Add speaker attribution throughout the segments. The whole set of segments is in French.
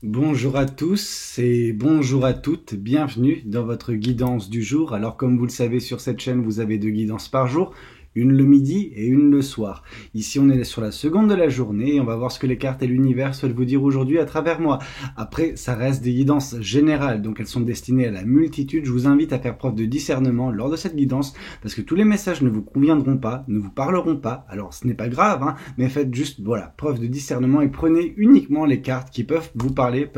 Speaker 1: Bonjour à tous et bonjour à toutes, bienvenue dans votre guidance du jour. Alors comme vous le savez sur cette chaîne, vous avez deux guidances par jour, une le midi et une le soir. Ici on est sur la seconde de la journée et on va voir ce que les cartes et l'univers souhaitent vous dire aujourd'hui à travers moi. Après ça reste des guidances générales, donc elles sont destinées à la multitude. Je vous invite à faire preuve de discernement lors de cette guidance parce que tous les messages ne vous conviendront pas, ne vous parleront pas. Alors ce n'est pas grave, mais faites juste preuve de discernement et prenez uniquement les cartes qui peuvent vous parler,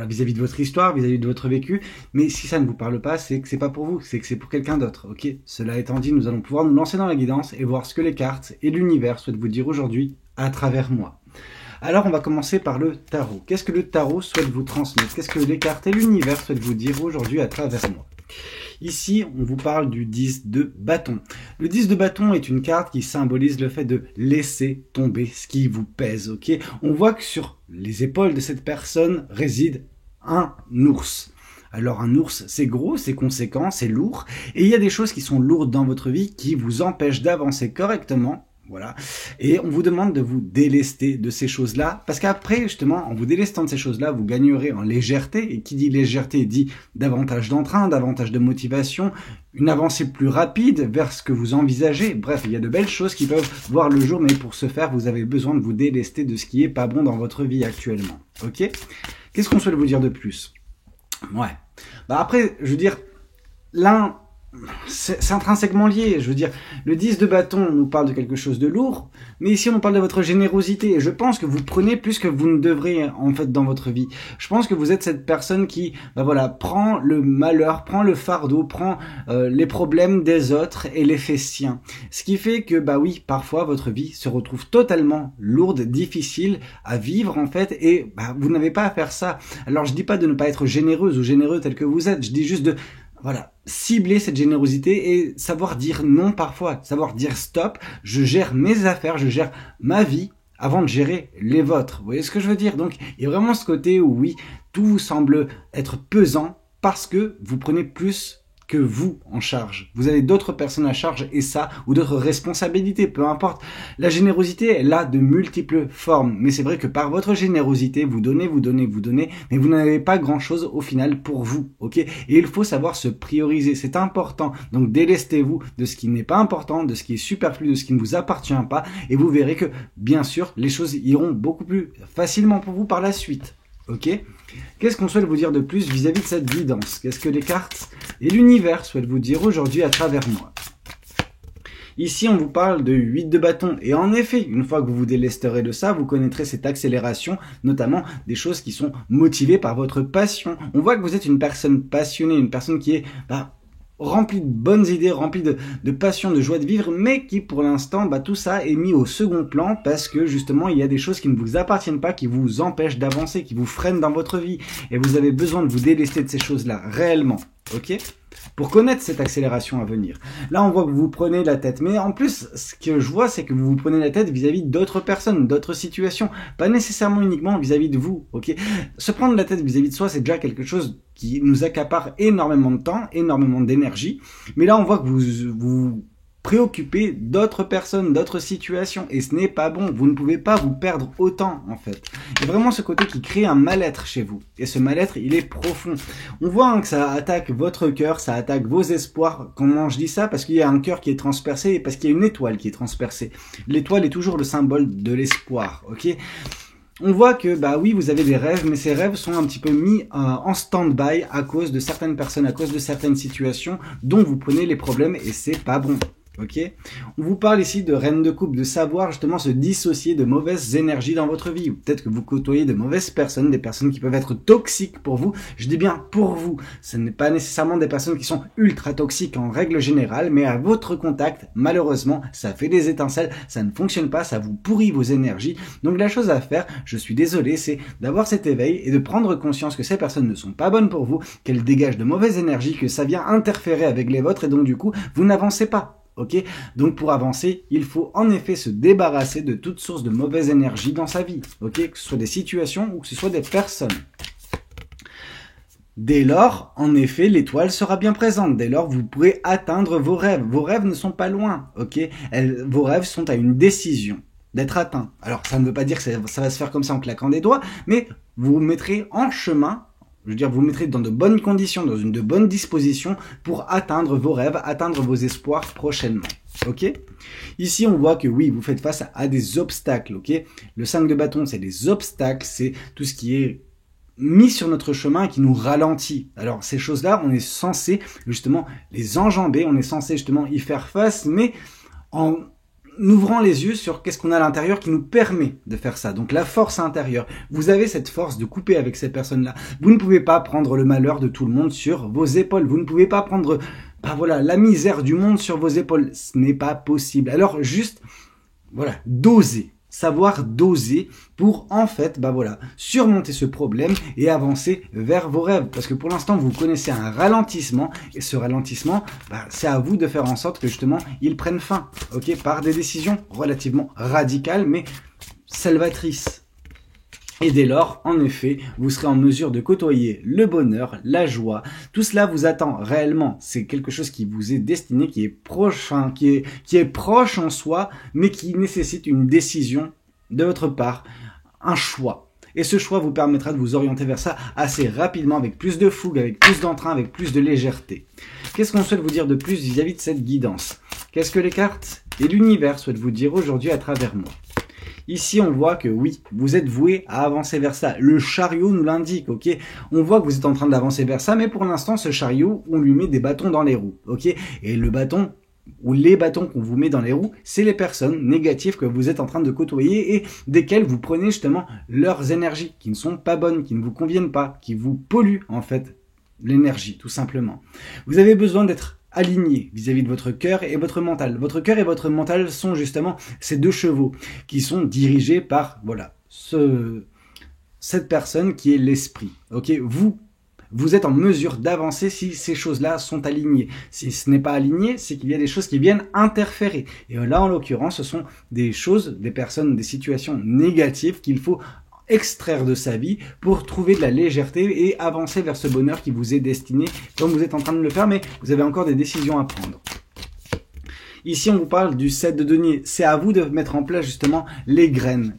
Speaker 1: vis-à-vis de votre histoire, vis-à-vis de votre vécu. Mais si ça ne vous parle pas, c'est que c'est pas pour vous, c'est que c'est pour quelqu'un d'autre. Ok. Cela étant dit, nous allons pouvoir nous lancer dans la guidance et voir ce que les cartes et l'univers souhaitent vous dire aujourd'hui à travers moi. Alors on va commencer par le tarot. Qu'est-ce que le tarot souhaite vous transmettre? Qu'est-ce que les cartes et l'univers souhaitent vous dire aujourd'hui à travers moi? Ici, on vous parle du 10 de bâton. Le 10 de bâton est une carte qui symbolise le fait de laisser tomber ce qui vous pèse, ok? On voit que sur les épaules de cette personne réside un ours. Alors un ours, c'est gros, c'est conséquent, c'est lourd, et il y a des choses qui sont lourdes dans votre vie qui vous empêchent d'avancer correctement. Voilà. Et on vous demande de vous délester de ces choses-là, parce qu'après, justement, en vous délestant de ces choses-là, vous gagnerez en légèreté, et qui dit légèreté dit davantage d'entrain, davantage de motivation, une avancée plus rapide vers ce que vous envisagez. Bref, il y a de belles choses qui peuvent voir le jour, mais pour ce faire, vous avez besoin de vous délester de ce qui est pas bon dans votre vie actuellement. Ok? Qu'est-ce qu'on souhaite vous dire de plus? Ouais. Après, je veux dire, l'un... c'est intrinsèquement lié, je veux dire, le 10 de bâton nous parle de quelque chose de lourd, mais ici on nous parle de votre générosité, et je pense que vous prenez plus que vous ne devriez en fait dans votre vie. Je pense que vous êtes cette personne qui, prend le malheur, prend le fardeau, prend les problèmes des autres et les fait siens. Ce qui fait que, parfois votre vie se retrouve totalement lourde, difficile à vivre en fait, et vous n'avez pas à faire ça. Alors je dis pas de ne pas être généreuse ou généreux tel que vous êtes, je dis juste de cibler cette générosité et savoir dire non parfois, savoir dire stop, je gère mes affaires, je gère ma vie avant de gérer les vôtres. Vous voyez ce que je veux dire? Donc, il y a vraiment ce côté où oui, tout vous semble être pesant parce que vous prenez plus que vous en charge. Vous avez d'autres personnes à charge et ça, ou d'autres responsabilités, peu importe. La générosité, elle a de multiples formes, mais c'est vrai que par votre générosité, vous donnez, mais vous n'avez pas grand-chose au final pour vous, ok? Et il faut savoir se prioriser, c'est important. Donc délestez-vous de ce qui n'est pas important, de ce qui est superflu, de ce qui ne vous appartient pas, et vous verrez que, bien sûr, les choses iront beaucoup plus facilement pour vous par la suite. Ok? Qu'est-ce qu'on souhaite vous dire de plus vis-à-vis de cette guidance? Qu'est-ce que les cartes et l'univers souhaitent vous dire aujourd'hui à travers moi? Ici, on vous parle de 8 de bâton. Et en effet, une fois que vous vous délesterez de ça, vous connaîtrez cette accélération, notamment des choses qui sont motivées par votre passion. On voit que vous êtes une personne passionnée, une personne qui est rempli de bonnes idées, rempli de passion, de joie de vivre, mais qui pour l'instant, tout ça est mis au second plan parce que justement, il y a des choses qui ne vous appartiennent pas, qui vous empêchent d'avancer, qui vous freinent dans votre vie. Et vous avez besoin de vous délester de ces choses-là, réellement. Ok? Pour connaître cette accélération à venir. Là, on voit que vous prenez la tête. Mais en plus, ce que je vois, c'est que vous vous prenez la tête vis-à-vis d'autres personnes, d'autres situations. Pas nécessairement uniquement vis-à-vis de vous, ok? Se prendre la tête vis-à-vis de soi, c'est déjà quelque chose qui nous accapare énormément de temps, énormément d'énergie. Mais là, on voit que vous préoccupez d'autres personnes, d'autres situations. Et ce n'est pas bon. Vous ne pouvez pas vous perdre autant, en fait. Il y a vraiment ce côté qui crée un mal-être chez vous. Et ce mal-être, il est profond. On voit que ça attaque votre cœur, ça attaque vos espoirs. Comment je dis ça? Parce qu'il y a un cœur qui est transpercé et parce qu'il y a une étoile qui est transpercée. L'étoile est toujours le symbole de l'espoir, ok? On voit que, oui, vous avez des rêves, mais ces rêves sont un petit peu mis en stand-by à cause de certaines personnes, à cause de certaines situations dont vous prenez les problèmes et c'est pas bon. Ok? On vous parle ici de reine de coupe, de savoir justement se dissocier de mauvaises énergies dans votre vie. Peut-être que vous côtoyez de mauvaises personnes, des personnes qui peuvent être toxiques pour vous. Je dis bien pour vous. Ce n'est pas nécessairement des personnes qui sont ultra toxiques en règle générale, mais à votre contact, malheureusement, ça fait des étincelles, ça ne fonctionne pas, ça vous pourrit vos énergies. Donc la chose à faire, je suis désolé, c'est d'avoir cet éveil et de prendre conscience que ces personnes ne sont pas bonnes pour vous, qu'elles dégagent de mauvaises énergies, que ça vient interférer avec les vôtres et donc du coup, vous n'avancez pas. Ok? Donc pour avancer, il faut en effet se débarrasser de toute source de mauvaise énergie dans sa vie. Ok? Que ce soit des situations ou que ce soit des personnes. Dès lors, en effet, l'étoile sera bien présente. Dès lors, vous pourrez atteindre vos rêves. Vos rêves ne sont pas loin, ok? Vos rêves sont à une décision. d'être atteint. Alors, ça ne veut pas dire que ça va se faire comme ça en claquant des doigts, mais vous vous mettrez en chemin, je veux dire, vous vous mettrez dans de bonnes conditions, dans de bonnes dispositions pour atteindre vos rêves, atteindre vos espoirs prochainement. Ok? Ici, on voit que oui, vous faites face à des obstacles. Ok? Le 5 de bâton, c'est des obstacles, c'est tout ce qui est mis sur notre chemin et qui nous ralentit. Alors, ces choses-là, on est censé justement les enjamber, on est censé justement y faire face, mais en ouvrant les yeux sur qu'est-ce qu'on a à l'intérieur qui nous permet de faire ça. Donc la force intérieure. Vous avez cette force de couper avec ces personnes-là. Vous ne pouvez pas prendre le malheur de tout le monde sur vos épaules. Vous ne pouvez pas prendre voilà, la misère du monde sur vos épaules. Ce n'est pas possible. Alors juste, voilà, doser. Savoir doser pour en fait, voilà, surmonter ce problème et avancer vers vos rêves. Parce que pour l'instant, vous connaissez un ralentissement et ce ralentissement, c'est à vous de faire en sorte que justement, il prenne fin, ok, par des décisions relativement radicales mais salvatrices. Et dès lors, en effet, vous serez en mesure de côtoyer le bonheur, la joie. Tout cela vous attend réellement. C'est quelque chose qui vous est destiné, qui est proche, qui est proche en soi, mais qui nécessite une décision de votre part, un choix. Et ce choix vous permettra de vous orienter vers ça assez rapidement, avec plus de fougue, avec plus d'entrain, avec plus de légèreté. Qu'est-ce qu'on souhaite vous dire de plus vis-à-vis de cette guidance? Qu'est-ce que les cartes et l'univers souhaitent vous dire aujourd'hui à travers moi? Ici, on voit que oui, vous êtes voué à avancer vers ça. Le chariot nous l'indique, ok? On voit que vous êtes en train d'avancer vers ça, mais pour l'instant, ce chariot, on lui met des bâtons dans les roues, ok? Et le bâton, ou les bâtons qu'on vous met dans les roues, c'est les personnes négatives que vous êtes en train de côtoyer et desquelles vous prenez justement leurs énergies, qui ne sont pas bonnes, qui ne vous conviennent pas, qui vous polluent en fait l'énergie, tout simplement. Vous avez besoin d'être aligné vis-à-vis de votre cœur et votre mental. Votre cœur et votre mental sont justement ces deux chevaux qui sont dirigés par, voilà, cette personne qui est l'esprit. Ok, vous êtes en mesure d'avancer si ces choses-là sont alignées. Si ce n'est pas aligné, c'est qu'il y a des choses qui viennent interférer. Et là, en l'occurrence, ce sont des choses, des personnes, des situations négatives qu'il faut extraire de sa vie pour trouver de la légèreté et avancer vers ce bonheur qui vous est destiné comme vous êtes en train de le faire, mais vous avez encore des décisions à prendre. Ici, on vous parle du 7 de denier. C'est à vous de mettre en place justement les graines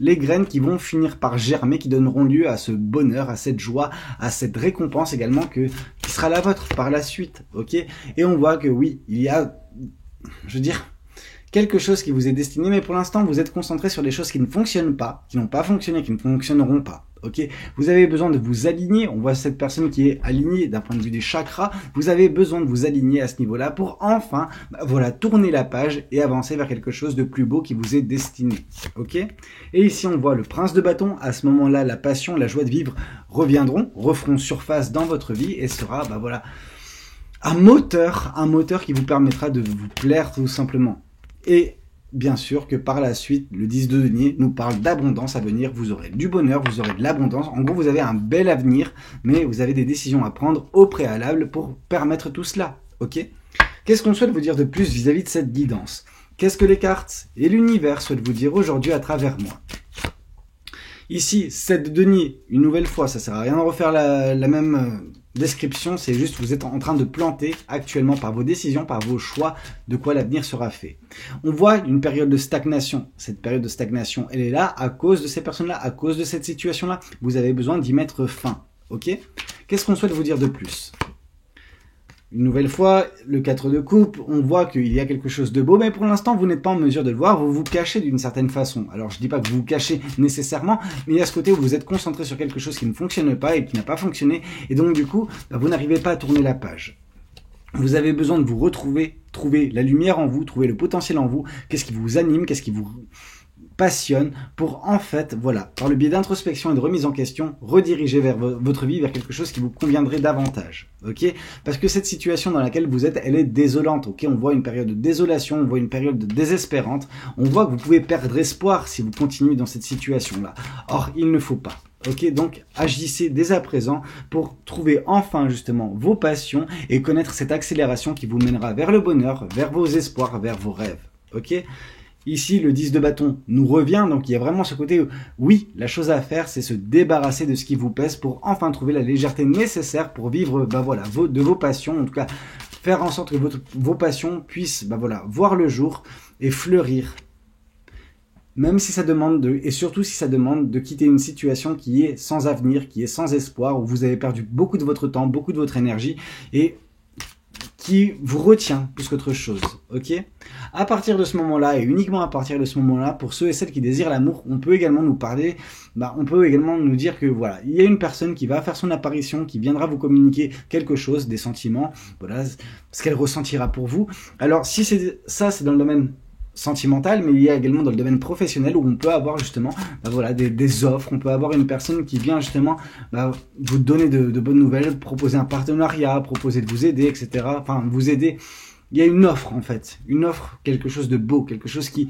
Speaker 1: qui vont finir par germer, qui donneront lieu à ce bonheur, à cette joie, à cette récompense également qui sera la vôtre par la suite, ok? Et on voit que oui, il y a, je veux dire, quelque chose qui vous est destiné, mais pour l'instant, vous êtes concentré sur des choses qui ne fonctionnent pas, qui n'ont pas fonctionné, qui ne fonctionneront pas. Ok, vous avez besoin de vous aligner. On voit cette personne qui est alignée d'un point de vue des chakras. Vous avez besoin de vous aligner à ce niveau-là pour enfin, voilà, tourner la page et avancer vers quelque chose de plus beau qui vous est destiné. Ok. Et ici, on voit le prince de bâton. À ce moment-là, la passion, la joie de vivre referont surface dans votre vie et sera, voilà, un moteur qui vous permettra de vous plaire tout simplement. Et bien sûr que par la suite, le 10 de denier nous parle d'abondance à venir. Vous aurez du bonheur, vous aurez de l'abondance. En gros, vous avez un bel avenir, mais vous avez des décisions à prendre au préalable pour permettre tout cela. Ok? Qu'est-ce qu'on souhaite vous dire de plus vis-à-vis de cette guidance? Qu'est-ce que les cartes et l'univers souhaitent vous dire aujourd'hui à travers moi? Ici, 7 de denier, une nouvelle fois, ça sert à rien de refaire la même description, c'est juste vous êtes en train de planter actuellement par vos décisions, par vos choix, de quoi l'avenir sera fait. On voit une période de stagnation. Cette période de stagnation, elle est là à cause de ces personnes-là, à cause de cette situation-là. Vous avez besoin d'y mettre fin. Ok? Qu'est-ce qu'on souhaite vous dire de plus? Une nouvelle fois, le 4 de coupe, on voit qu'il y a quelque chose de beau, mais pour l'instant, vous n'êtes pas en mesure de le voir, vous vous cachez d'une certaine façon. Alors, je dis pas que vous vous cachez nécessairement, mais il y a ce côté où vous êtes concentré sur quelque chose qui ne fonctionne pas et qui n'a pas fonctionné, et donc du coup, vous n'arrivez pas à tourner la page. Vous avez besoin de vous retrouver, trouver la lumière en vous, trouver le potentiel en vous, qu'est-ce qui vous anime, qu'est-ce qui vous passionne pour en fait, voilà, par le biais d'introspection et de remise en question, rediriger vers votre vie, vers quelque chose qui vous conviendrait davantage, ok? Parce que cette situation dans laquelle vous êtes, elle est désolante, ok? On voit une période de désolation, on voit une période désespérante, on voit que vous pouvez perdre espoir si vous continuez dans cette situation-là. Or, il ne faut pas. Ok, donc agissez dès à présent pour trouver enfin justement vos passions et connaître cette accélération qui vous mènera vers le bonheur, vers vos espoirs, vers vos rêves, ok? Ici, le 10 de bâton nous revient, donc il y a vraiment ce côté où, oui, la chose à faire, c'est se débarrasser de ce qui vous pèse pour enfin trouver la légèreté nécessaire pour vivre, voilà, de vos passions, en tout cas, faire en sorte que vos passions puissent, voilà, voir le jour et fleurir même si ça demande et surtout si ça demande de quitter une situation qui est sans avenir, qui est sans espoir, où vous avez perdu beaucoup de votre temps, beaucoup de votre énergie, et qui vous retient plus qu'autre chose, ok? À partir de ce moment-là, et uniquement à partir de ce moment-là, pour ceux et celles qui désirent l'amour, on peut également nous parler, on peut également nous dire que voilà, il y a une personne qui va faire son apparition, qui viendra vous communiquer quelque chose, des sentiments, voilà, ce qu'elle ressentira pour vous. Alors, si c'est ça, c'est dans le domaine sentimental, mais il y a également dans le domaine professionnel où on peut avoir justement voilà, des offres, on peut avoir une personne qui vient justement vous donner de bonnes nouvelles, proposer un partenariat, proposer de vous aider, etc. Enfin, vous aider. Il y a une offre en fait, une offre, quelque chose de beau, quelque chose qui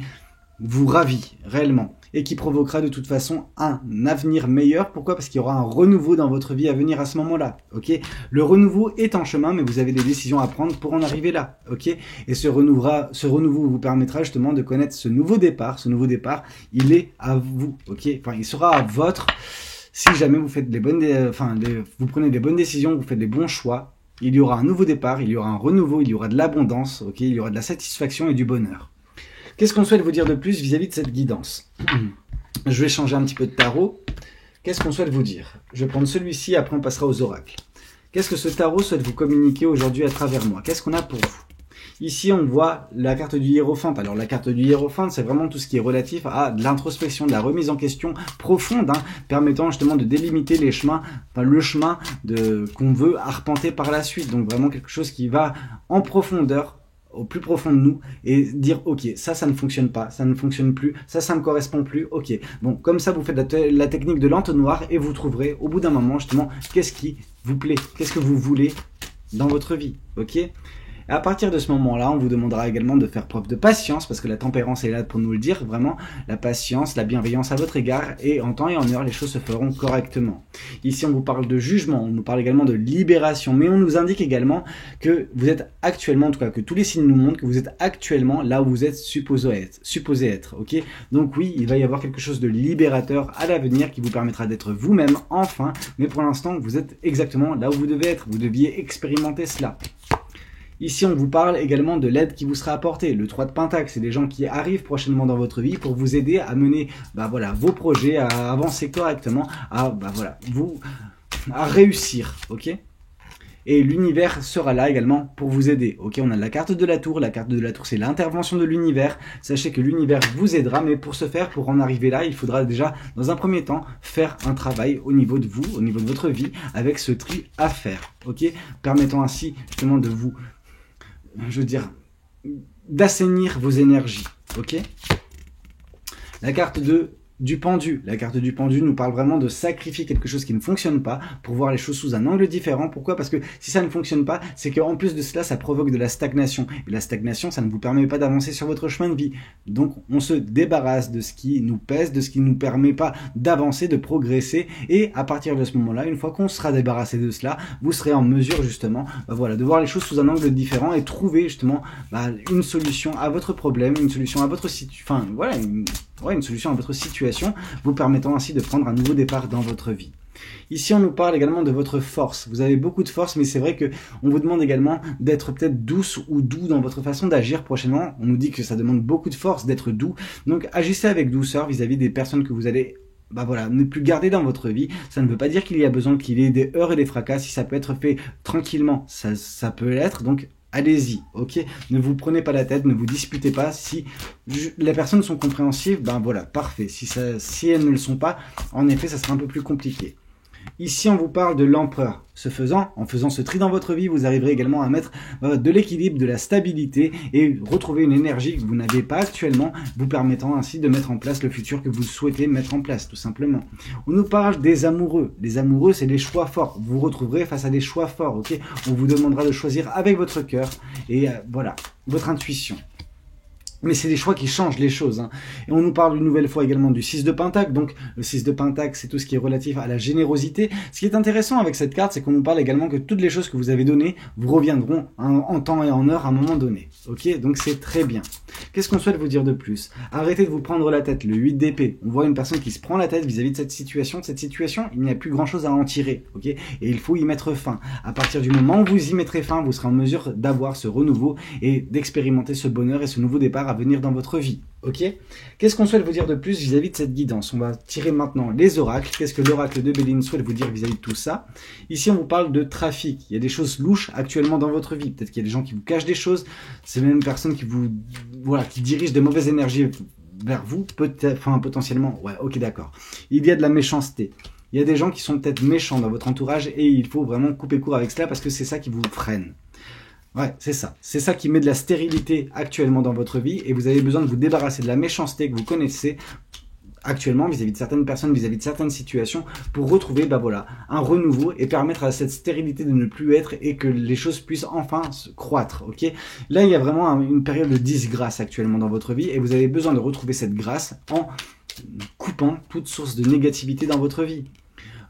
Speaker 1: vous ravit réellement et qui provoquera de toute façon un avenir meilleur. Pourquoi? Parce qu'il y aura un renouveau dans votre vie à venir à ce moment-là, ok? Le renouveau est en chemin, mais vous avez des décisions à prendre pour en arriver là, ok? Et ce renouveau vous permettra justement de connaître ce nouveau départ. Ce nouveau départ, il est à vous, ok? Enfin, il sera à votre, si jamais vous faites vous prenez des bonnes décisions, vous faites des bons choix, il y aura un nouveau départ, il y aura un renouveau, il y aura de l'abondance, ok? Il y aura de la satisfaction et du bonheur. Qu'est-ce qu'on souhaite vous dire de plus vis-à-vis de cette guidance? Je vais changer un petit peu de tarot. Qu'est-ce qu'on souhaite vous dire? Je vais prendre celui-ci, après on passera aux oracles. Qu'est-ce que ce tarot souhaite vous communiquer aujourd'hui à travers moi? Qu'est-ce qu'on a pour vous? Ici, on voit la carte du hiérophante. Alors, la carte du hiérophante, c'est vraiment tout ce qui est relatif à de l'introspection, de la remise en question profonde, permettant justement de délimiter les chemins, le chemin qu'on veut arpenter par la suite. Donc, vraiment quelque chose qui va en profondeur, au plus profond de nous, et dire ok, ça ne fonctionne pas, ça ne fonctionne plus, ça ne correspond plus, ok. Bon, comme ça vous faites la technique de l'entonnoir et vous trouverez au bout d'un moment justement qu'est-ce qui vous plaît, qu'est-ce que vous voulez dans votre vie, ok. Et à partir de ce moment-là, on vous demandera également de faire preuve de patience, parce que la tempérance est là pour nous le dire, vraiment, la patience, la bienveillance à votre égard, et en temps et en heure, les choses se feront correctement. Ici, on vous parle de jugement, on nous parle également de libération, mais on nous indique également que vous êtes actuellement, en tout cas, que tous les signes nous montrent que vous êtes actuellement là où vous êtes supposé être, ok? Donc oui, il va y avoir quelque chose de libérateur à l'avenir qui vous permettra d'être vous-même, enfin, mais pour l'instant, vous êtes exactement là où vous devez être, vous deviez expérimenter cela. Ici, on vous parle également de l'aide qui vous sera apportée. Le 3 de Pentacle, c'est des gens qui arrivent prochainement dans votre vie pour vous aider à mener vos projets, à avancer correctement, à réussir, ok? Et l'univers sera là également pour vous aider, ok? On a la carte de la tour. La carte de la tour, c'est l'intervention de l'univers. Sachez que l'univers vous aidera, mais pour ce faire, pour en arriver là, il faudra déjà, dans un premier temps, faire un travail au niveau de vous, au niveau de votre vie, avec ce tri à faire, ok? Permettant ainsi justement de vous, d'assainir vos énergies, ok? La carte du pendu. La carte du pendu nous parle vraiment de sacrifier quelque chose qui ne fonctionne pas pour voir les choses sous un angle différent. Pourquoi? Parce que si ça ne fonctionne pas, c'est qu'en plus de cela, ça provoque de la stagnation. Et la stagnation, ça ne vous permet pas d'avancer sur votre chemin de vie. Donc, on se débarrasse de ce qui nous pèse, de ce qui ne nous permet pas d'avancer, de progresser. Et à partir de ce moment-là, une fois qu'on sera débarrassé de cela, vous serez en mesure justement de voir les choses sous un angle différent et trouver justement une solution à votre problème, une solution à votre situation. Une solution à votre situation, vous permettant ainsi de prendre un nouveau départ dans votre vie. Ici, on nous parle également de votre force. Vous avez beaucoup de force, mais c'est vrai que on vous demande également d'être peut-être douce ou doux dans votre façon d'agir prochainement. On nous dit que ça demande beaucoup de force d'être doux. Donc, agissez avec douceur vis-à-vis des personnes que vous allez ne plus garder dans votre vie. Ça ne veut pas dire qu'il y a besoin qu'il y ait des heurts et des fracas. Si ça peut être fait tranquillement, ça peut l'être. Donc, allez-y, ok? Ne vous prenez pas la tête, ne vous disputez pas. Si les personnes sont compréhensives, parfait. Si elles ne le sont pas, en effet, ça sera un peu plus compliqué. Ici, on vous parle de l'empereur. En faisant ce tri dans votre vie, vous arriverez également à mettre de l'équilibre, de la stabilité et retrouver une énergie que vous n'avez pas actuellement, vous permettant ainsi de mettre en place le futur que vous souhaitez mettre en place, tout simplement. On nous parle des amoureux. Les amoureux, c'est les choix forts. Vous vous retrouverez face à des choix forts, ok? On vous demandera de choisir avec votre cœur et votre intuition. Mais c'est des choix qui changent les choses. Et on nous parle une nouvelle fois également du 6 de Pentacle. Donc le 6 de Pentacle, c'est tout ce qui est relatif à la générosité. Ce qui est intéressant avec cette carte, c'est qu'on nous parle également que toutes les choses que vous avez données vous reviendront en temps et en heure à un moment donné. Ok? Donc c'est très bien. Qu'est-ce qu'on souhaite vous dire de plus? Arrêtez de vous prendre la tête. Le 8 d'épée. On voit une personne qui se prend la tête vis-à-vis de cette situation. Cette situation, il n'y a plus grand-chose à en tirer. Ok? Et il faut y mettre fin. À partir du moment où vous y mettrez fin, vous serez en mesure d'avoir ce renouveau et d'expérimenter ce bonheur et ce nouveau départ à venir dans votre vie. Ok? Qu'est-ce qu'on souhaite vous dire de plus vis-à-vis de cette guidance? On va tirer maintenant les oracles. Qu'est-ce que l'oracle de Béline souhaite vous dire vis-à-vis de tout ça? Ici, on vous parle de trafic. Il y a des choses louches actuellement dans votre vie. Peut-être qu'il y a des gens qui vous cachent des choses. C'est même une personne qui vous, voilà, qui dirige des mauvaises énergies vers vous, peut-être, enfin, potentiellement. Ouais, ok, d'accord. Il y a de la méchanceté. Il y a des gens qui sont peut-être méchants dans votre entourage et il faut vraiment couper court avec cela parce que c'est ça qui vous freine. Ouais, c'est ça. C'est ça qui met de la stérilité actuellement dans votre vie et vous avez besoin de vous débarrasser de la méchanceté que vous connaissez actuellement vis-à-vis de certaines personnes, vis-à-vis de certaines situations pour retrouver, bah voilà, un renouveau et permettre à cette stérilité de ne plus être et que les choses puissent enfin se croître, ok? Là, il y a vraiment une période de disgrâce actuellement dans votre vie et vous avez besoin de retrouver cette grâce en coupant toute source de négativité dans votre vie.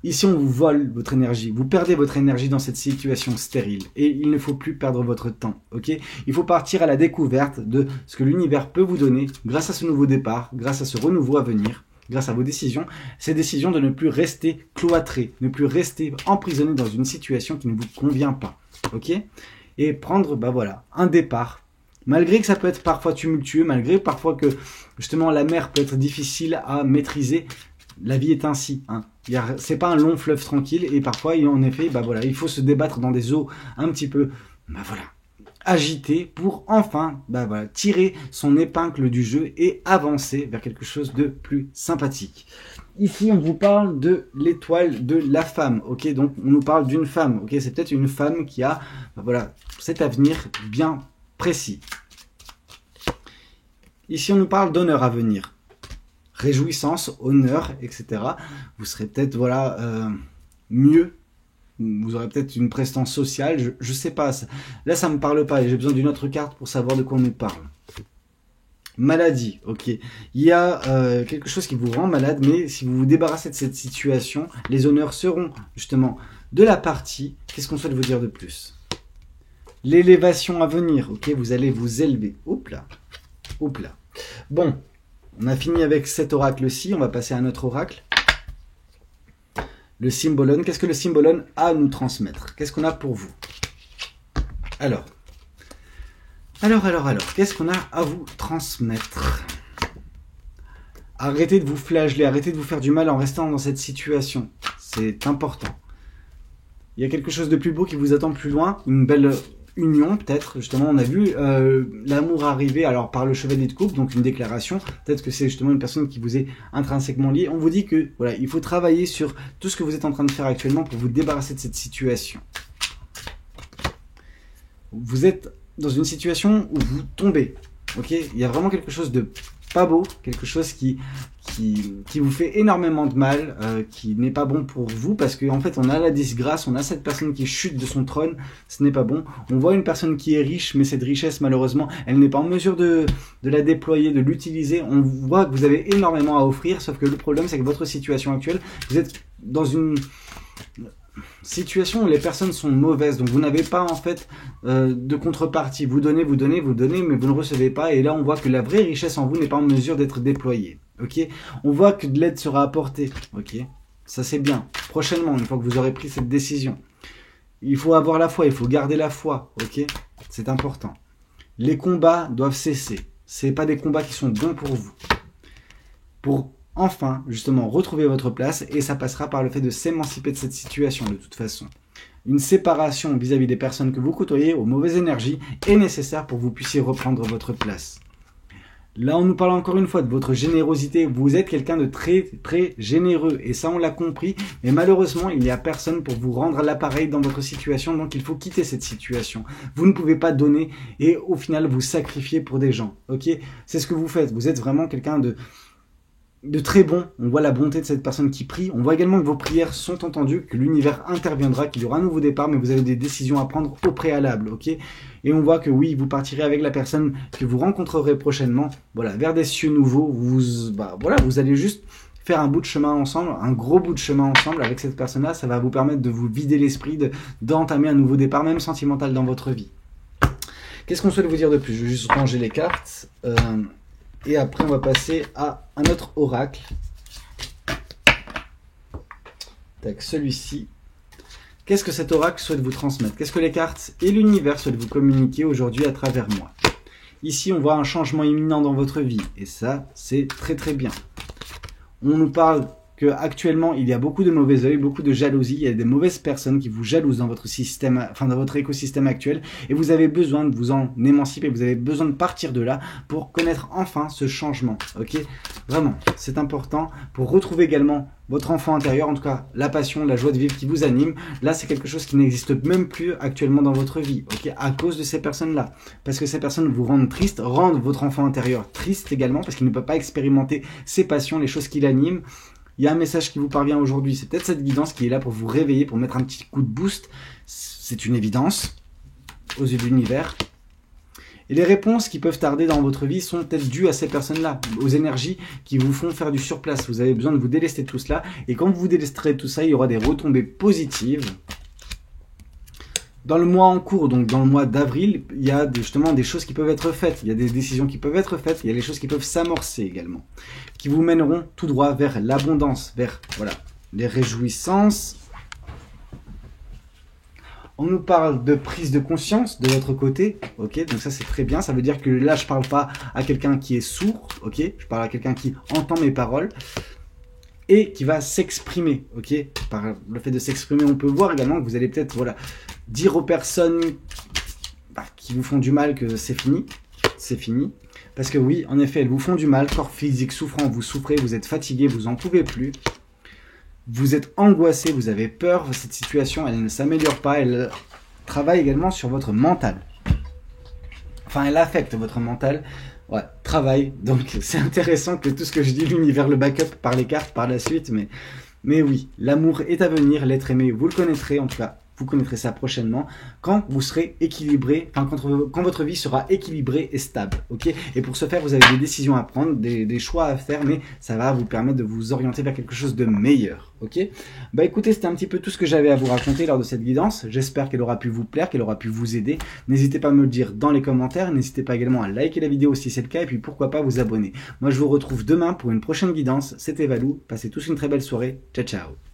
Speaker 1: Ici, on vous vole votre énergie. Vous perdez votre énergie dans cette situation stérile. Et il ne faut plus perdre votre temps. Ok? Il faut partir à la découverte de ce que l'univers peut vous donner grâce à ce nouveau départ, grâce à ce renouveau à venir, grâce à vos décisions. Ces décisions de ne plus rester cloîtré, ne plus rester emprisonné dans une situation qui ne vous convient pas. Ok? Et prendre, bah voilà, un départ. Malgré que ça peut être parfois tumultueux, malgré parfois que justement la mer peut être difficile à maîtriser, la vie est ainsi. Hein. C'est pas un long fleuve tranquille et parfois, en effet, bah voilà, il faut se débattre dans des eaux un petit peu, bah voilà, agitées pour enfin, bah voilà, tirer son épingle du jeu et avancer vers quelque chose de plus sympathique. Ici, on vous parle de l'étoile de la femme, ok? Donc, on nous parle d'une femme, ok? C'est peut-être une femme qui a, bah voilà, cet avenir bien précis. Ici, on nous parle d'honneur à venir. Réjouissance, honneur, etc. Vous serez peut-être, voilà, mieux. Vous aurez peut-être une prestance sociale. Je sais pas. Là, ça me parle pas. J'ai besoin d'une autre carte pour savoir de quoi on nous parle. Maladie, ok. Il y a quelque chose qui vous rend malade, mais si vous vous débarrassez de cette situation, les honneurs seront justement de la partie. Qu'est-ce qu'on souhaite vous dire de plus? L'élévation à venir, ok. Vous allez vous élever. Oups là. Oups là. Bon. On a fini avec cet oracle-ci, on va passer à un autre oracle. Le Symbolon. Qu'est-ce que le Symbolon a à nous transmettre? Qu'est-ce qu'on a pour vous? Alors, qu'est-ce qu'on a à vous transmettre? Arrêtez de vous flageller, arrêtez de vous faire du mal en restant dans cette situation. C'est important. Il y a quelque chose de plus beau qui vous attend plus loin, une belle union, peut-être, justement, on a vu l'amour arriver, alors par le chevalier de coupe, donc une déclaration, peut-être que c'est justement une personne qui vous est intrinsèquement liée. On vous dit que, voilà, il faut travailler sur tout ce que vous êtes en train de faire actuellement pour vous débarrasser de cette situation. Vous êtes dans une situation où vous tombez, ok? Il y a vraiment quelque chose de pas beau, quelque chose qui vous fait énormément de mal, qui n'est pas bon pour vous, parce qu'en fait on a la disgrâce, on a cette personne qui chute de son trône, ce n'est pas bon. On voit une personne qui est riche, mais cette richesse malheureusement, elle n'est pas en mesure de la déployer, de l'utiliser. On voit que vous avez énormément à offrir, sauf que le problème c'est que votre situation actuelle, vous êtes dans une situation où les personnes sont mauvaises, donc vous n'avez pas en fait de contrepartie. Vous donnez, mais vous ne recevez pas, et là on voit que la vraie richesse en vous n'est pas en mesure d'être déployée. Ok, on voit que de l'aide sera apportée. Ok, ça c'est bien. Prochainement, une fois que vous aurez pris cette décision, il faut avoir la foi, il faut garder la foi. Ok, c'est important. Les combats doivent cesser. C'est pas des combats qui sont bons pour vous. Pour enfin, justement, retrouver votre place, et ça passera par le fait de s'émanciper de cette situation, de toute façon. Une séparation vis-à-vis des personnes que vous côtoyez aux mauvaises énergies est nécessaire pour que vous puissiez reprendre votre place. Là, on nous parle encore une fois de votre générosité. Vous êtes quelqu'un de très, très généreux, et ça, on l'a compris, mais malheureusement, il n'y a personne pour vous rendre l'appareil dans votre situation, donc il faut quitter cette situation. Vous ne pouvez pas donner, et au final, vous sacrifier pour des gens, ok? C'est ce que vous faites. Vous êtes vraiment quelqu'un de très bon. On voit la bonté de cette personne qui prie. On voit également que vos prières sont entendues, que l'univers interviendra, qu'il y aura un nouveau départ, mais vous avez des décisions à prendre au préalable, ok? Et on voit que oui, vous partirez avec la personne que vous rencontrerez prochainement, voilà, vers des cieux nouveaux. Vous allez juste faire un bout de chemin ensemble, un gros bout de chemin ensemble avec cette personne-là. Ça va vous permettre de vous vider l'esprit, d'entamer un nouveau départ, même sentimental dans votre vie. Qu'est-ce qu'on souhaite vous dire de plus? Je vais juste ranger les cartes. Et après, on va passer à un autre oracle. Tac, celui-ci. Qu'est-ce que cet oracle souhaite vous transmettre? Qu'est-ce que les cartes et l'univers souhaitent vous communiquer aujourd'hui à travers moi? Ici, on voit un changement imminent dans votre vie. Et ça, c'est très très bien. On nous parle qu'actuellement, il y a beaucoup de mauvais œil, beaucoup de jalousie. Il y a des mauvaises personnes qui vous jalousent dans votre système, enfin dans votre écosystème actuel. Et vous avez besoin de vous en émanciper. Vous avez besoin de partir de là pour connaître enfin ce changement. Ok? Vraiment, c'est important pour retrouver également votre enfant intérieur, en tout cas la passion, la joie de vivre qui vous anime. Là, c'est quelque chose qui n'existe même plus actuellement dans votre vie, ok, à cause de ces personnes-là. Parce que ces personnes vous rendent triste, rendent votre enfant intérieur triste également, parce qu'il ne peut pas expérimenter ses passions, les choses qui l'animent. Il y a un message qui vous parvient aujourd'hui, c'est peut-être cette guidance qui est là pour vous réveiller, pour mettre un petit coup de boost. C'est une évidence aux yeux de l'univers. Et les réponses qui peuvent tarder dans votre vie sont peut-être dues à ces personnes-là, aux énergies qui vous font faire du surplace. Vous avez besoin de vous délester de tout cela. Et quand vous délesterez tout ça, il y aura des retombées positives. Dans le mois en cours, donc dans le mois d'avril, il y a justement des choses qui peuvent être faites. Il y a des décisions qui peuvent être faites. Il y a des choses qui peuvent s'amorcer également. Qui vous mèneront tout droit vers l'abondance, vers voilà, les réjouissances. On nous parle de prise de conscience de votre côté, ok, donc ça c'est très bien, ça veut dire que là je parle pas à quelqu'un qui est sourd, ok, je parle à quelqu'un qui entend mes paroles et qui va s'exprimer, ok, par le fait de s'exprimer, on peut voir également que vous allez peut-être, voilà, dire aux personnes qui vous font du mal que c'est fini, parce que oui, en effet, elles vous font du mal, corps physique souffrant, vous souffrez, vous êtes fatigué, vous en pouvez plus. Vous êtes angoissé, vous avez peur, cette situation, elle ne s'améliore pas, elle travaille également sur votre mental. Enfin, elle affecte votre mental. Ouais, travail. Donc, c'est intéressant que tout ce que je dis, l'univers le backup par les cartes par la suite. Mais oui, l'amour est à venir, l'être aimé, vous le connaîtrez, en tout cas, vous connaîtrez ça prochainement, quand vous serez équilibré, enfin, quand votre vie sera équilibrée et stable, ok? Et pour ce faire, vous avez des décisions à prendre, des choix à faire, mais ça va vous permettre de vous orienter vers quelque chose de meilleur, ok? Bah écoutez, c'était un petit peu tout ce que j'avais à vous raconter lors de cette guidance. J'espère qu'elle aura pu vous plaire, qu'elle aura pu vous aider. N'hésitez pas à me le dire dans les commentaires, n'hésitez pas également à liker la vidéo si c'est le cas, et puis pourquoi pas vous abonner. Moi, je vous retrouve demain pour une prochaine guidance. C'était Valou, passez tous une très belle soirée. Ciao, ciao!